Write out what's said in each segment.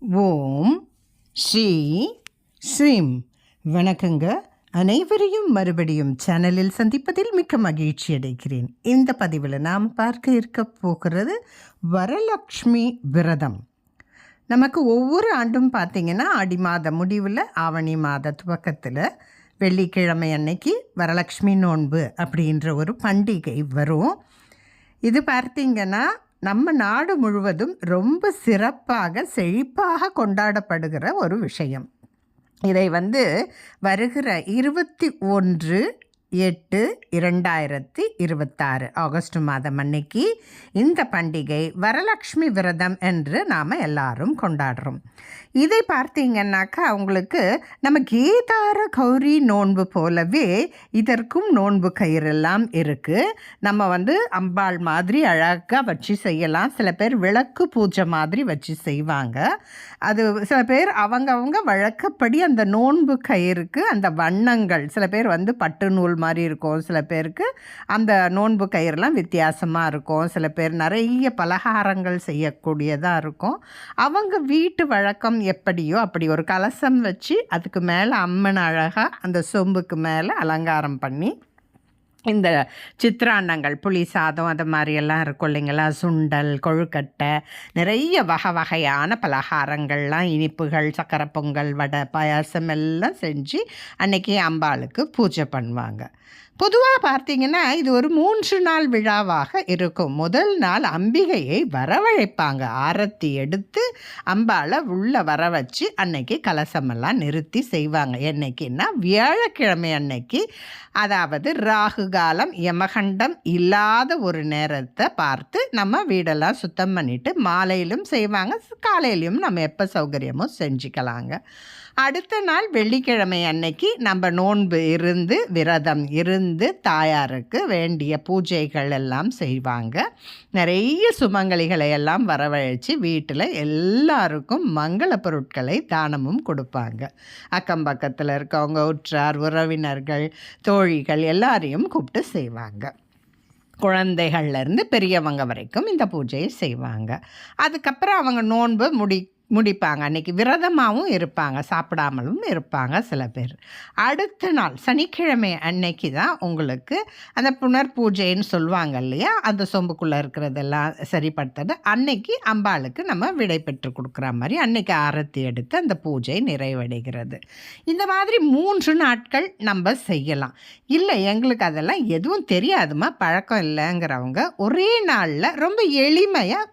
ஓம் ஸ்ரீ ஸ்ரீம். வணக்கங்க. அனைவரையும் மறுபடியும் சேனலில் சந்திப்பதில் மிக்க மகிழ்ச்சி அடைகிறேன். இந்த பதிவில் நாம் பார்க்க இருக்க போகிறது வரலக்ஷ்மி விரதம். நமக்கு ஒவ்வொரு ஆண்டும் பார்த்திங்கன்னா ஆடி மாத முடிவில் ஆவணி மாத துவக்கத்தில் வெள்ளிக்கிழமை அன்னைக்கு வரலக்ஷ்மி நோன்பு அப்படின்ற ஒரு பண்டிகை வரும். இது பார்த்திங்கன்னா நம்ம நாடு முழுவதும் ரொம்ப சிறப்பாக செழிப்பாக கொண்டாடப்படுகிற ஒரு விஷயம். இதை வருகிற 21/8/2026 ஆகஸ்ட் மாதம் அன்னைக்கு இந்த பண்டிகை வரலக்ஷ்மி விரதம் என்று நாம் எல்லாரும் கொண்டாடுறோம். இதை பார்த்தீங்கன்னாக்கா அவங்களுக்கு நம்ம கேதார கௌரி நோன்பு போலவே இதற்கும் நோன்பு கயிறெல்லாம் இருக்குது. நம்ம அம்பாள் மாதிரி அழகாக வச்சு செய்யலாம். சில பேர் விளக்கு பூஜை மாதிரி வச்சு செய்வாங்க. அது சில பேர் அவங்க வழக்கப்படி அந்த நோன்பு கயிறுக்கு அந்த வண்ணங்கள், சில பேர் பட்டு நூல் மாதிரி இருக்கும், சில பேருக்கு அந்த நோன்பு கயிறுலாம் வித்தியாசமாக இருக்கும், சில பேர் நிறைய பலகாரங்கள் செய்யக்கூடியதாக இருக்கும். அவங்க வீட்டு வழக்கம் எப்படியோ அப்படி ஒரு கலசம் வச்சு அதுக்கு மேலே அம்மன் அழகாக அந்த சொம்புக்கு மேலே அலங்காரம் பண்ணி இந்த சித்திராண்டங்கள், புளி சாதம், அது மாதிரியெல்லாம் இருக்கும் இல்லைங்களா, சுண்டல், கொழுக்கட்டை, நிறைய வகை வகையான பலகாரங்கள்லாம், இனிப்புகள், சக்கரை பொங்கல், வடை, பாயாசம் எல்லாம் செஞ்சு அன்றைக்கி அம்பாளுக்கு பூஜை பண்ணுவாங்க. பொதுவாக பார்த்திங்கன்னா இது ஒரு 3 நாள் விழாவாக இருக்கும். முதல் நாள் அம்பிகையை வரவழைப்பாங்க. ஆரத்தி எடுத்து அம்பாளை உள்ளே வர வச்சு அன்னைக்கு கலசமெல்லாம் நிறுத்தி செய்வாங்க. என்னைக்குன்னா வியாழக்கிழமை அன்னைக்கு, அதாவது ராகு காலம், யமகண்டம் இல்லாத ஒரு நேரத்தை பார்த்து நம்ம வீடெல்லாம் சுத்தம் பண்ணிவிட்டு மாலையிலும் செய்வாங்க, காலையிலையும் நம்ம எப்போ சௌகரியமோ செஞ்சுக்கலாங்க. அடுத்த நாள் வெள்ளிக்கிழமை அன்னைக்கு நம்ம நோன்பு இருந்து விரதம் இருந்து தாயாருக்கு வேண்டிய பூஜைகள் எல்லாம் செய்வாங்க. நிறைய சுமங்கலிகளை எல்லாம் வரவழைச்சி வீட்டில் எல்லாருக்கும் மங்கள பொருட்களை தானமும் கொடுப்பாங்க. அக்கம் பக்கத்தில் இருக்கவங்க, உற்றார் உறவினர்கள், தோழிகள் எல்லாரையும் கூப்பிட்டு செய்வாங்க. குழந்தைகள்லேருந்து பெரியவங்க வரைக்கும் இந்த பூஜையை செய்வாங்க. அதுக்கப்புறம் அவங்க நோன்பு முடிப்பாங்க. அன்றைக்கி விரதமாகவும் இருப்பாங்க, சாப்பிடாமலும் இருப்பாங்க சில பேர். அடுத்த நாள் சனிக்கிழமை அன்னைக்கு தான் உங்களுக்கு அந்த புனர் பூஜைன்னு சொல்லுவாங்க இல்லையா, அந்த சொம்புக்குள்ளே இருக்கிறதெல்லாம் சரிப்படுத்துறது. அன்னைக்கு அம்பாளுக்கு நம்ம விடை பெற்று கொடுக்குற மாதிரி அன்னைக்கு ஆரத்தி எடுத்து அந்த பூஜை நிறைவடைகிறது. இந்த மாதிரி 3 நாட்கள் நம்ம செய்யலாம். இல்லை எங்களுக்கு அதெல்லாம் எதுவும் தெரியாதுமா, பழக்கம் இல்லைங்கிறவங்க ஒரே நாளில் ரொம்ப எளிமையாக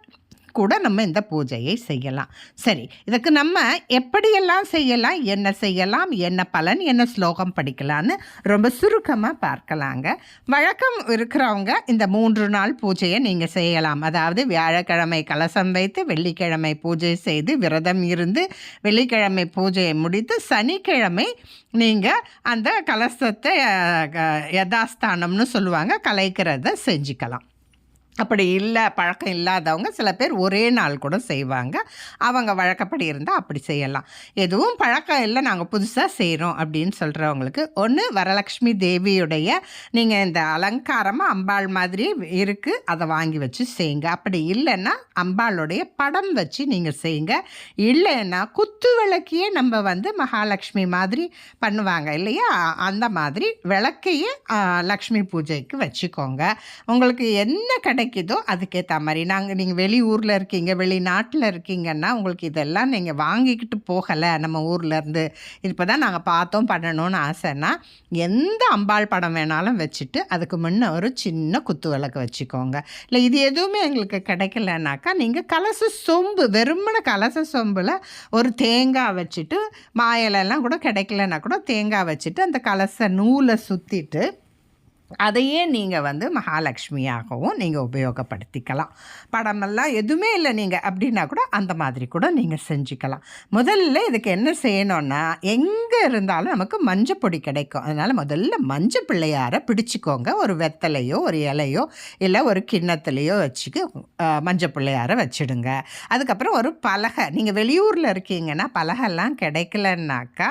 கூட நம்ம இந்த பூஜையை செய்யலாம். சரி, இதுக்கு நம்ம எப்படியெல்லாம் செய்யலாம், என்ன செய்யலாம், என்ன பலன், என்ன ஸ்லோகம் படிக்கலான்னு ரொம்ப சுருக்கமாக பார்க்கலாங்க. வழக்கம் இருக்கிறவங்க இந்த 3 நாள் பூஜையை நீங்கள் செய்யலாம். அதாவது வியாழக்கிழமை கலசம் வைத்து வெள்ளிக்கிழமை பூஜை செய்து விரதம் இருந்து வெள்ளிக்கிழமை பூஜையை முடித்து சனிக்கிழமை நீங்கள் அந்த கலசத்தை யதாஸ்தானம்னு சொல்லுவாங்க, கலைக்கிறத செஞ்சுக்கலாம். அப்படி இல்லை, பழக்கம் இல்லாதவங்க சில பேர் ஒரே நாள் கூட செய்வாங்க. அவங்க வழக்கப்படி இருந்தால் அப்படி செய்யலாம். எதுவும் பழக்கம் இல்லை, நாங்கள் புதுசாக செய்கிறோம் அப்படின்னு சொல்கிறவங்களுக்கு ஒன்று வரலக்ஷ்மி தேவியுடைய நீங்கள் இந்த அலங்காரமாக அம்பாள் மாதிரி இருக்குது, அதை வாங்கி வச்சு செய்யுங்க. அப்படி இல்லைன்னா அம்பாளுடைய படம் வச்சு நீங்கள் செய்யுங்க. இல்லைன்னா குத்து விளக்கையே நம்ம மகாலட்சுமி மாதிரி பண்ணுவாங்க இல்லையா, அந்த மாதிரி விளக்கையே லக்ஷ்மி பூஜைக்கு வச்சுக்கோங்க. உங்களுக்கு என்ன கிடைக்குதோ அதுக்கேற்ற மாதிரி நீங்கள் வெளியூரில் இருக்கீங்க, வெளிநாட்டில் இருக்கீங்கன்னா உங்களுக்கு இதெல்லாம் நீங்கள் வாங்கிக்கிட்டு போகலை, நம்ம ஊர்லேருந்து இப்போ தான் நாங்கள் பார்த்தோம் பண்ணணும்னு ஆசைன்னா எந்த அம்பாள் படம் வேணாலும் வச்சுட்டு அதுக்கு முன்னே ஒரு சின்ன குத்து விளக்கு வச்சுக்கோங்க. இல்லை இது எதுவுமே எங்களுக்கு கிடைக்கலனாக்கா நீங்கள் கலச சொம்பு, வெறுமன கலச சொம்பில் ஒரு தேங்காய் வச்சுட்டு, மாயிலெல்லாம் கூட கிடைக்கலன்னா கூட தேங்காய் வச்சுட்டு அந்த கலச நூலை சுற்றிட்டு அதையே நீங்கள் மகாலட்சுமியாகவும் நீங்கள் உபயோகப்படுத்திக்கலாம். படமெல்லாம் எதுவுமே இல்லை நீங்கள் அப்படின்னா கூட அந்த மாதிரி கூட நீங்கள் செஞ்சுக்கலாம். முதல்ல இதுக்கு என்ன செய்யணும்னா, எங்கே இருந்தாலும் நமக்கு மஞ்சள் பொடி கிடைக்கும். அதனால் முதல்ல மஞ்சள் பிள்ளையாரை பிடிச்சிக்கோங்க. ஒரு வெத்தலையோ ஒரு இலையோ இல்லை ஒரு கிண்ணத்துலையோ வச்சுக்கு மஞ்சள் பிள்ளையாரை வச்சுடுங்க. அதுக்கப்புறம் ஒரு பலகை, நீங்கள் வெளியூரில் இருக்கீங்கன்னா பலகைலாம் கிடைக்கலன்னாக்கா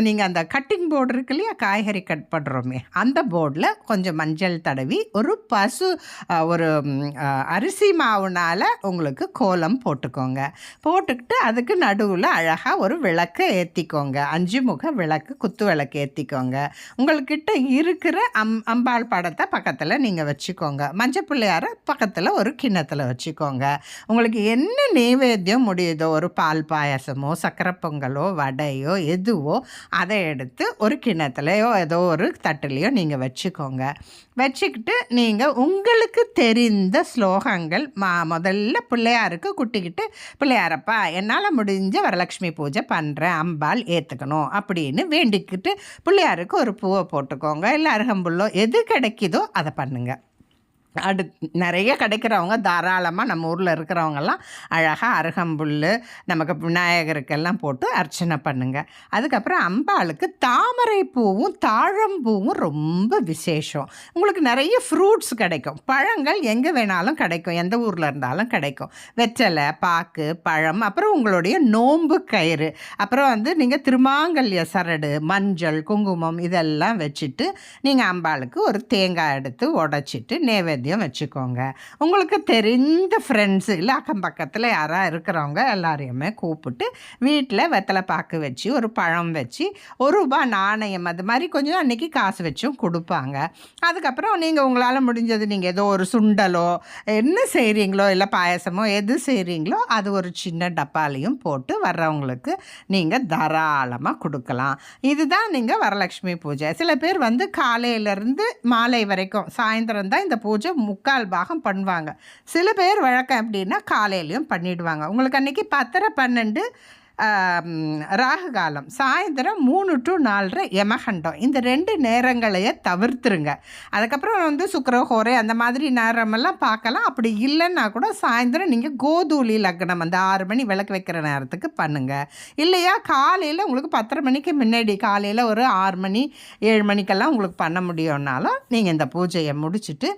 நீங்கள் அந்த கட்டிங் போர்டு இருக்கு இல்லையா, காய்கறி கட் பண்ணுறோமே அந்த போர்டில் கொஞ்சம் மஞ்சள் தடவி ஒரு அரிசி மாவுனால் உங்களுக்கு கோலம் போட்டுக்கோங்க. போட்டுக்கிட்டு அதுக்கு நடுவில் அழகாக ஒரு விளக்கு ஏற்றிக்கோங்க. 5 முக விளக்கு, குத்து விளக்கு ஏற்றிக்கோங்க. உங்கள்கிட்ட இருக்கிற அம்பாள் படத்தை பக்கத்தில் நீங்கள் வச்சுக்கோங்க. மஞ்சள் பிள்ளையாரை பக்கத்தில் ஒரு கிண்ணத்தில் வச்சுக்கோங்க. உங்களுக்கு என்ன நெய்வேத்தியம் முடியுதோ, ஒரு பால் பாயாசமோ சக்கரை பொங்கலோ வடையோ எதுவோ அதை எடுத்து ஒரு கிண்ணத்துலையோ ஏதோ ஒரு தட்டுலையோ நீங்கள் வச்சுக்கோங்க. வச்சுக்கிட்டு நீங்கள் உங்களுக்கு தெரிந்த ஸ்லோகங்கள் முதல்ல பிள்ளையாருக்கு குட்டிக்கிட்டு, பிள்ளையாரப்பா என்னால் முடிஞ்ச வரலட்சுமி பூஜை பண்ணுறேன், அம்பாள் ஏற்றுக்கணும் அப்படின்னு வேண்டிக்கிட்டு பிள்ளையாருக்கு ஒரு பூவை போட்டுக்கோங்க. இல்லை அருகம்புல்லோ எது கிடைக்குதோ அதை பண்ணுங்கள். நிறைய கிடைக்கிறவங்க தாராளமாக நம்ம ஊரில் இருக்கிறவங்கெல்லாம் அழகாக அருகம்புல் நமக்கு விநாயகருக்கெல்லாம் போட்டு அர்ச்சனை பண்ணுங்கள். அதுக்கப்புறம் அம்பாளுக்கு தாமரை பூவும் தாழம்பூவும் ரொம்ப விசேஷம். உங்களுக்கு நிறைய ஃப்ரூட்ஸ் கிடைக்கும், பழங்கள் எங்கே வேணாலும் கிடைக்கும், எந்த ஊரில் இருந்தாலும் கிடைக்கும். வெற்றலை, பாக்கு, பழம், அப்புறம் உங்களுடைய நோன்பு கயிறு, அப்புறம் நீங்கள் திருமாங்கல்ய சரடு, மஞ்சள், குங்குமம் இதெல்லாம் வச்சுட்டு நீங்கள் அம்பாளுக்கு ஒரு தேங்காய் எடுத்து உடைச்சிட்டு நைவேத்தியம் வச்சுக்கோங்க. உங்களுக்கு தெரிந்த ஃப்ரெண்ட்ஸு இல்லை அக்கம் பக்கத்தில் யாராக இருக்கிறவங்க எல்லாரையுமே கூப்பிட்டு வீட்டில் வெத்தலை பாக்கு வச்சு ஒரு பழம் வச்சு ₹1 நாணயம் அது மாதிரி கொஞ்சம் அன்றைக்கி காசு வச்சும் கொடுப்பாங்க. அதுக்கப்புறம் நீங்கள் உங்களால் முடிஞ்சது நீங்கள் ஏதோ ஒரு சுண்டலோ என்ன செய்கிறீங்களோ இல்லை பாயசமோ எது செய்கிறீங்களோ அது ஒரு சின்ன டப்பாலையும் போட்டு வர்றவங்களுக்கு நீங்கள் தாராளமாக கொடுக்கலாம். இதுதான் நீங்கள் வரலட்சுமி பூஜை. சில பேர் காலையிலேருந்து மாலை வரைக்கும் சாயந்தரம் தான் இந்த பூஜை 3/4 பாகம் பண்ணுவாங்க. சில பேர் வழக்கம் எப்படின்னா காலையிலையும் பண்ணிவிடுவாங்க. உங்களுக்கு அன்றைக்கி 10:30-12 ராகு காலம், சாயந்தரம் 3 to 4 யமகண்டம், இந்த 2 நேரங்களையே தவிர்த்துருங்க. அதுக்கப்புறம் சுக்கிரஹோரை அந்த மாதிரி நேரமெல்லாம் பார்க்கலாம். அப்படி இல்லைன்னா கூட சாயந்தரம் நீங்கள் கோதூளி லக்னம் அந்த 6 மணி விளக்கு வைக்கிற நேரத்துக்கு பண்ணுங்கள். இல்லையா காலையில் உங்களுக்கு 10:30 மணிக்கு முன்னாடி காலையில் ஒரு 6 மணி 7 மணிக்கெல்லாம் உங்களுக்கு பண்ண முடியும்னாலும் நீங்கள் இந்த பூஜையை முடிச்சுட்டு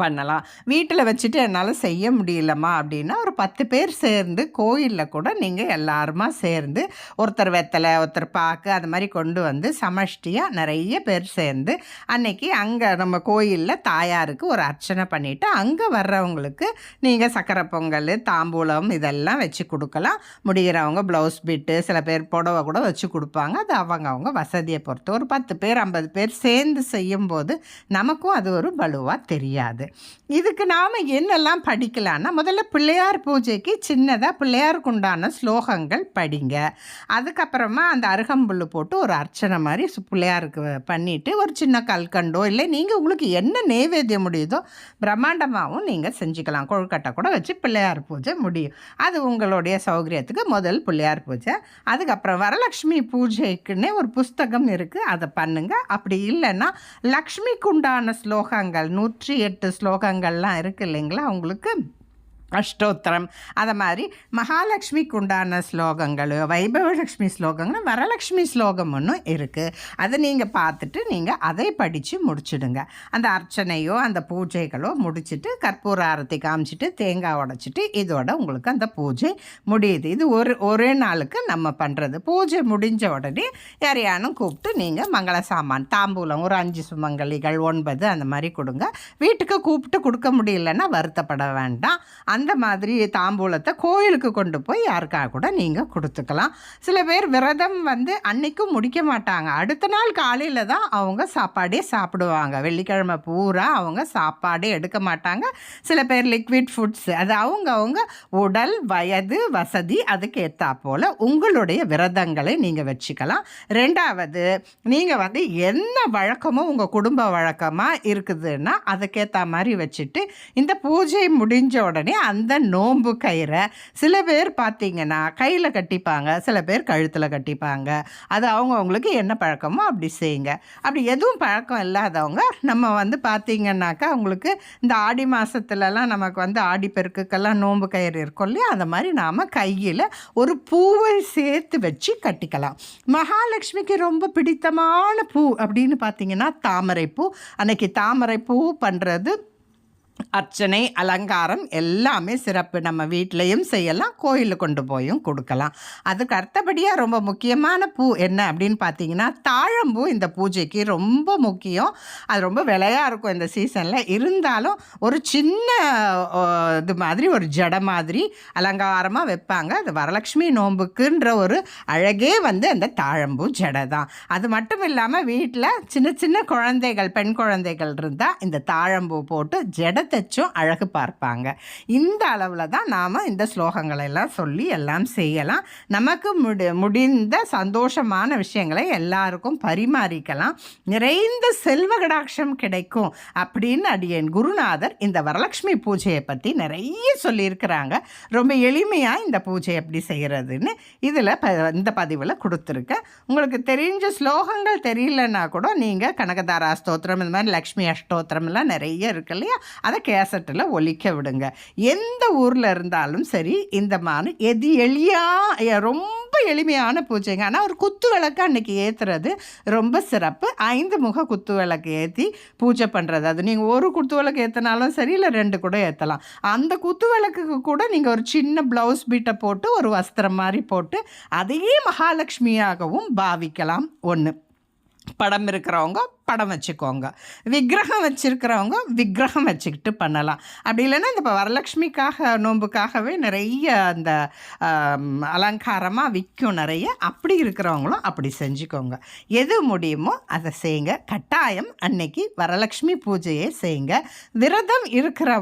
பண்ணலாம். வீட்டில் வச்சுட்டு என்னால் செய்ய முடியலம்மா அப்படின்னா ஒரு 10 பேர் சேர்ந்து கோயிலில் கூட நீங்கள் எல்லாருமா சேர்ந்து ஒருத்தர் வெத்தலை ஒருத்தர் பாக்கு அது மாதிரி கொண்டு சமஷ்டியாக நிறைய பேர் சேர்ந்து அன்னைக்கு அங்கே நம்ம கோயிலில் தாயாருக்கு ஒரு அர்ச்சனை பண்ணிவிட்டு அங்கே வர்றவங்களுக்கு நீங்கள் சக்கரை பொங்கல், தாம்பூலம் இதெல்லாம் வச்சு கொடுக்கலாம். முடிகிறவங்க ப்ளவுஸ் பிட்டு, சில பேர் புடவை கூட வச்சு கொடுப்பாங்க. அது அவங்க வசதியை பொறுத்து. ஒரு 10 பேர் 50 பேர் சேர்ந்து செய்யும்போது நமக்கும் அது ஒரு பலுவாக தெரியாது. இதுக்கு நாம் என்னெல்லாம் படிக்கலான்னா, முதல்ல பிள்ளையார் பூஜைக்கு சின்னதாக பிள்ளையாருக்கு உண்டான ஸ்லோகங்கள் படிங்க. அதுக்கப்புறமா அந்த அருகம்புல் போட்டு ஒரு அர்ச்சனை மாதிரி பிள்ளையாருக்கு பண்ணிவிட்டு ஒரு சின்ன கல்கண்டோ இல்லை நீங்கள் உங்களுக்கு என்ன நெய்வேத்தியம் முடியுதோ பிரம்மாண்டமாகவும் நீங்கள் செஞ்சுக்கலாம். கொழுக்கட்டை கூட வச்சு பிள்ளையார் பூஜை முடியும். அது உங்களுடைய சௌகரியத்துக்கு முதல் பிள்ளையார் பூஜை. அதுக்கப்புறம் வரலட்சுமி பூஜைக்குன்னே ஒரு புஸ்தகம் இருக்குது, அதை பண்ணுங்கள். அப்படி இல்லைன்னா லக்ஷ்மிக்கு உண்டான ஸ்லோகங்கள் 108 ஸ்லோகங்கள்லாம் இருக்குது இல்லைங்களா, உங்களுக்கு அஷ்டோத்திரம் அதை மாதிரி மகாலட்சுமிக்கு உண்டான ஸ்லோகங்கள், வைபவலட்சுமி ஸ்லோகங்கள், வரலட்சுமி ஸ்லோகம் ஒன்றும் இருக்குது. அதை நீங்கள் பார்த்துட்டு நீங்கள் அதை படித்து முடிச்சுடுங்க. அந்த அர்ச்சனையோ அந்த பூஜைகளோ முடிச்சுட்டு கற்பூர ஆரத்தி காமிச்சிட்டு தேங்காய் உடைச்சிட்டு இதோட உங்களுக்கு அந்த பூஜை முடியுது. இது ஒரே நாளுக்கு நம்ம பண்ணுறது. பூஜை முடிஞ்ச உடனே யாரையானும் கூப்பிட்டு நீங்கள் மங்கள சாமான் தாம்பூலம் ஒரு 5 சுமங்கலிகள் 9 அந்த மாதிரி கொடுங்க. வீட்டுக்கு கூப்பிட்டு கொடுக்க முடியலன்னா வருத்தப்பட வேண்டாம். அந்த மாதிரி தாம்பூலத்தை கோயிலுக்கு கொண்டு போய் யாருக்காக கூட நீங்கள் கொடுத்துக்கலாம். சில பேர் விரதம் அன்னைக்கும் முடிக்க மாட்டாங்க, அடுத்த நாள் காலையில் தான் அவங்க சாப்பாடே சாப்பிடுவாங்க. வெள்ளிக்கிழமை பூரா அவங்க சாப்பாடே எடுக்க மாட்டாங்க. சில பேர் லிக்விட் ஃபுட்ஸ், அது அவங்க உடல் வயது வசதி அதுக்கு ஏற்றா போல் உங்களுடைய விரதங்களை நீங்கள் வச்சுக்கலாம். ரெண்டாவது, நீங்கள் என்ன வழக்கமோ உங்கள் குடும்ப வழக்கமாக இருக்குதுன்னா அதுக்கேற்ற மாதிரி வச்சுட்டு இந்த பூஜை முடிஞ்ச உடனே அந்த நோன்பு கயிறை சில பேர் பார்த்தீங்கன்னா கையில் கட்டிப்பாங்க, சில பேர் கழுத்தில் கட்டிப்பாங்க. அது அவங்களுக்கு என்ன பழக்கமோ அப்படி செய்யுங்க. அப்படி எதுவும் பழக்கம் இல்லாதவங்க நம்ம பார்த்தீங்கன்னாக்கா உங்களுக்கு இந்த ஆடி மாதத்துலலாம் நமக்கு ஆடிப்பெருக்குக்கெல்லாம் நோன்பு கயிறு இருக்கும் இல்லையா, அந்த மாதிரி நாம் கையில் ஒரு பூவை சேர்த்து வச்சு கட்டிக்கலாம். மகாலட்சுமிக்கு ரொம்ப பிடித்தமான பூ அப்படின்னு பார்த்தீங்கன்னா தாமரைப்பூ. அன்னைக்கு தாமரைப்பூ பண்ணுறது அர்ச்சனை அலங்காரம் எல்லாமே சிறப்பு. நம்ம வீட்லேயும் செய்யலாம், கோயிலில் கொண்டு போயும் கொடுக்கலாம். அதுக்கு அடுத்தபடியாக ரொம்ப முக்கியமான பூ என்ன அப்படின்னு பார்த்தீங்கன்னா, தாழம்பூ இந்த பூஜைக்கு ரொம்ப முக்கியம். அது ரொம்ப விலையாக இருக்கும் இந்த சீசனில். இருந்தாலும் ஒரு சின்ன இது மாதிரி ஒரு ஜடை மாதிரி அலங்காரமாக வைப்பாங்க. அது வரலட்சுமி நோன்புக்குன்ற ஒரு அழகே வந்து அந்த தாழம்பூ ஜடை தான். அது மட்டும் இல்லாமல் வீட்டில் சின்ன சின்ன குழந்தைகள், பெண் குழந்தைகள் இருந்தால் இந்த தாழம்பூ போட்டு ஜடை தைச்சும் அழகு பார்ப்பாங்க. இந்த அளவில் தான் நாம் இந்த ஸ்லோகங்களை எல்லாம் சொல்லி எல்லாம் செய்யலாம். நமக்கு முடிந்த சந்தோஷமான விஷயங்களை எல்லாருக்கும் பரிமாறிக்கலாம். நிறைந்த செல்வ கடாட்சம் கிடைக்கும் அப்படின்னு அடியேன் குருநாதர் இந்த வரலட்சுமி பூஜையை பற்றி நிறைய சொல்லியிருக்கிறாங்க. ரொம்ப எளிமையாக இந்த பூஜை எப்படி செய்கிறதுன்னு இதில் இந்த பதிவில் கொடுத்துருக்கேன். உங்களுக்கு தெரிஞ்ச ஸ்லோகங்கள் தெரியலன்னா கூட நீங்கள் கனகதாரா ஸ்தோத்திரம், இந்த மாதிரி லக்ஷ்மி அஷ்டோத்திரம்லாம் நிறைய இருக்கு இல்லையா, அதை கேசட்டில் ஒலிக்க விடுங்க. எந்த ஊரில் இருந்தாலும் சரி இந்த மாதிரி ரொம்ப எளிமையான பூஜைங்க. ஆனால் ஒரு குத்து விளக்கு அன்றைக்கி ஏற்றுறது ரொம்ப சிறப்பு. 5 முக குத்து விளக்கு ஏற்றி பூஜை பண்ணுறது. அது நீங்கள் ஒரு குத்து விளக்கு ஏற்றினாலும் சரி, இல்லை 2 கூட ஏற்றலாம். அந்த குத்து விளக்குக்கு கூட நீங்கள் ஒரு சின்ன ப்ளவுஸ் பீட்டை போட்டு ஒரு வஸ்திரம் மாதிரி போட்டு அதையே மகாலட்சுமியாகவும் பாவிக்கலாம். ஒன்று, படம் இருக்கிறவங்க படம் வச்சுக்கோங்க, விக்கிரகம் வச்சுருக்கிறவங்க விக்கிரகம் வச்சுக்கிட்டு பண்ணலாம். அப்படி இல்லைன்னா இந்த வரலட்சுமிக்காக நோன்புக்காகவே நிறைய அந்த அலங்காரமாக விற்கும் நிறைய. அப்படி இருக்கிறவங்களும் அப்படி செஞ்சுக்கோங்க. எது முடியுமோ அதை செய்யுங்க. கட்டாயம் அன்னைக்கு வரலட்சுமி பூஜையே செய்யுங்க. விரதம்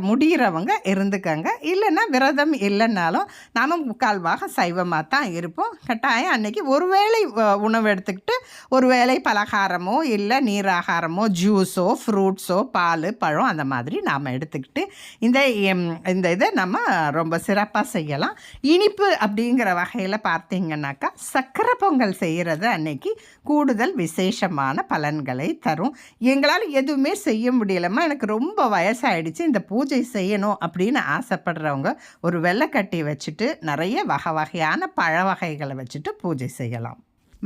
முடிகிறவங்க இருந்துக்கங்க. இல்லைன்னா விரதம் இல்லைன்னாலும் நாம் முக்கால்வாக சைவமாக தான் இருப்போம். கட்டாயம் அன்னைக்கு ஒரு வேளை உணவு எடுத்துக்கிட்டு ஒரு வேளை பலகாரமோ இல்லை ஆகாரமோ ஜூஸோ ஃப்ரூட்ஸோ பால் பழம் அந்த மாதிரி நாம் எடுத்துக்கிட்டு இந்த இதை நம்ம ரொம்ப சிறப்பாக செய்யலாம். இனிப்பு அப்படிங்கிற வகையில் பார்த்தீங்கன்னாக்கா சக்கரை பொங்கல் செய்கிறது அன்னைக்கு கூடுதல் விசேஷமான பலன்களை தரும். எங்களால் எதுவுமே செய்ய முடியலம்மா, எனக்கு ரொம்ப வயசாகிடுச்சு, இந்த பூஜை செய்யணும் அப்படின்னு ஆசைப்படுறவங்க ஒரு வெள்ளைக்கட்டி வச்சுட்டு நிறைய வகை வகையான பழ வகைகளை வச்சுட்டு பூஜை செய்யலாம்.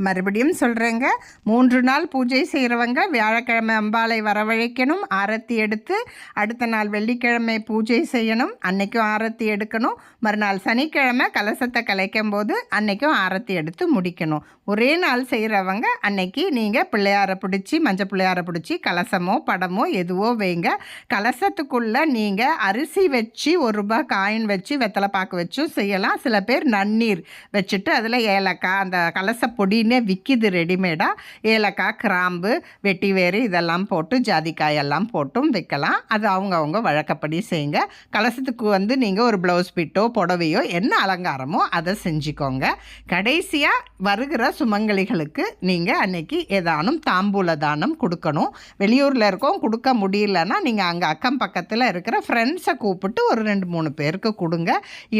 மறுபடியும் சொல்கிறேங்க, 3 நாள் பூஜை செய்கிறவங்க வியாழக்கிழமை அம்பாளை வரவழைக்கணும், ஆரத்தி எடுத்து. அடுத்த நாள் வெள்ளிக்கிழமை பூஜை செய்யணும், அன்றைக்கும் ஆரத்தி எடுக்கணும். மறுநாள் சனிக்கிழமை கலசத்தை கலைக்கும் போது அன்றைக்கும் ஆரத்தி எடுத்து முடிக்கணும். ஒரே நாள் செய்கிறவங்க அன்னைக்கு நீங்கள் பிள்ளையாரை பிடிச்சி, மஞ்சள் பிள்ளையாரை பிடிச்சி கலசமோ படமோ எதுவோ வைங்க. கலசத்துக்குள்ளே நீங்கள் அரிசி வச்சு 1 ரூபாய் காயின் வச்சு வெத்தலை பாக்கு வச்சும் செய்யலாம். சில பேர் நன்னீர் வச்சுட்டு அதில் ஏலக்காய், அந்த கலச பொடினே விற்கிது ரெடிமேடாக, ஏலக்காய், கிராம்பு, வெட்டி வேறு இதெல்லாம் போட்டு ஜாதிக்காய் எல்லாம் போட்டும் வைக்கலாம். அது அவங்கவுங்க வழக்கப்படி செய்யுங்க. கலசத்துக்கு நீங்கள் ஒரு ப்ளவுஸ் பிட்டோ புடவையோ என்ன அலங்காரமோ அதை செஞ்சுக்கோங்க. கடைசியாக வருகிற சுமங்கலிகளுக்கு நீங்கள் அன்னைக்கு ஏதானும் தாம்பூல தானம் கொடுக்கணும். வெளியூரில் இருக்கோம், கொடுக்க முடியலன்னா நீங்கள் அங்கே அக்கம் பக்கத்தில் இருக்கிற ஃப்ரெண்ட்ஸை கூப்பிட்டு ஒரு 2-3 பேருக்கு கொடுங்க.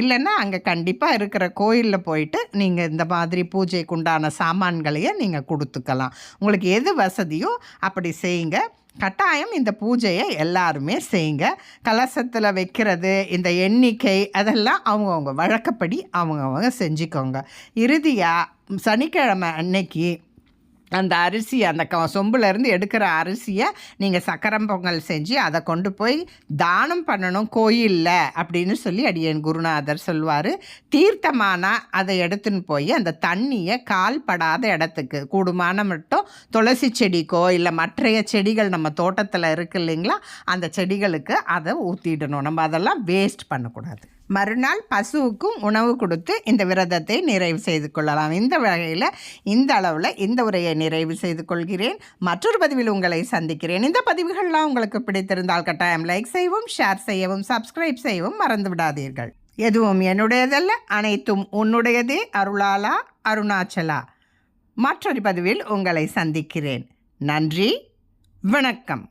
இல்லைன்னா அங்கே கண்டிப்பாக இருக்கிற கோயிலில் போயிட்டு நீங்கள் இந்த மாதிரி பூஜைக்கு உண்டான சாமான்களையே நீங்கள் கொடுத்துக்கலாம். உங்களுக்கு எது வசதியோ அப்படி செய்யுங்க. கட்டாயம் இந்த பூஜையை எல்லாருமே செய்யுங்க. கலசத்தில் வைக்கிறது, இந்த எண்ணிக்கை அதெல்லாம் அவங்கவுங்க வழக்கப்படி அவங்கவுங்க செஞ்சுக்கோங்க. இறுதியாக சனிக்கிழமை அன்னைக்கு அந்த அரிசி, அந்த சொம்புலேருந்து எடுக்கிற அரிசியை நீங்கள் சக்கரம் பொங்கல் செஞ்சு அதை கொண்டு போய் தானம் பண்ணணும் கோயிலில் அப்படின்னு சொல்லி அடியேன் குருநாதர் சொல்வார். தீர்த்தமானா அதை எடுத்துன்னு போய் அந்த தண்ணியை கால் படாத இடத்துக்கு, கூடுமான மட்டும் துளசி செடிக்கோ இல்லை மற்றைய செடிகள் நம்ம தோட்டத்தில் இருக்குது இல்லைங்களா, அந்த செடிகளுக்கு அதை ஊற்றிடணும். நம்ம அதெல்லாம் வேஸ்ட் பண்ணக்கூடாது. மறுநாள் பசுவுக்கும் உணவு கொடுத்து இந்த விரதத்தை நிறைவு செய்து கொள்ளலாம். இந்த வகையில் இந்த அளவில் இந்த உரையை நிறைவு செய்து கொள்கிறேன். மற்றொரு பதிவில் உங்களை சந்திக்கிறேன். இந்த பதிவுகள்லாம் உங்களுக்கு பிடித்திருந்தால் கட்டாயம் லைக் செய்யவும், ஷேர் செய்யவும், சப்ஸ்கிரைப் செய்யவும் மறந்து விடாதீர்கள். எதுவும் என்னுடையதல்ல, அனைத்தும் உன்னுடையதே. அருளாலா அருணாச்சலா. மற்றொரு பதிவில் உங்களை சந்திக்கிறேன். நன்றி, வணக்கம்.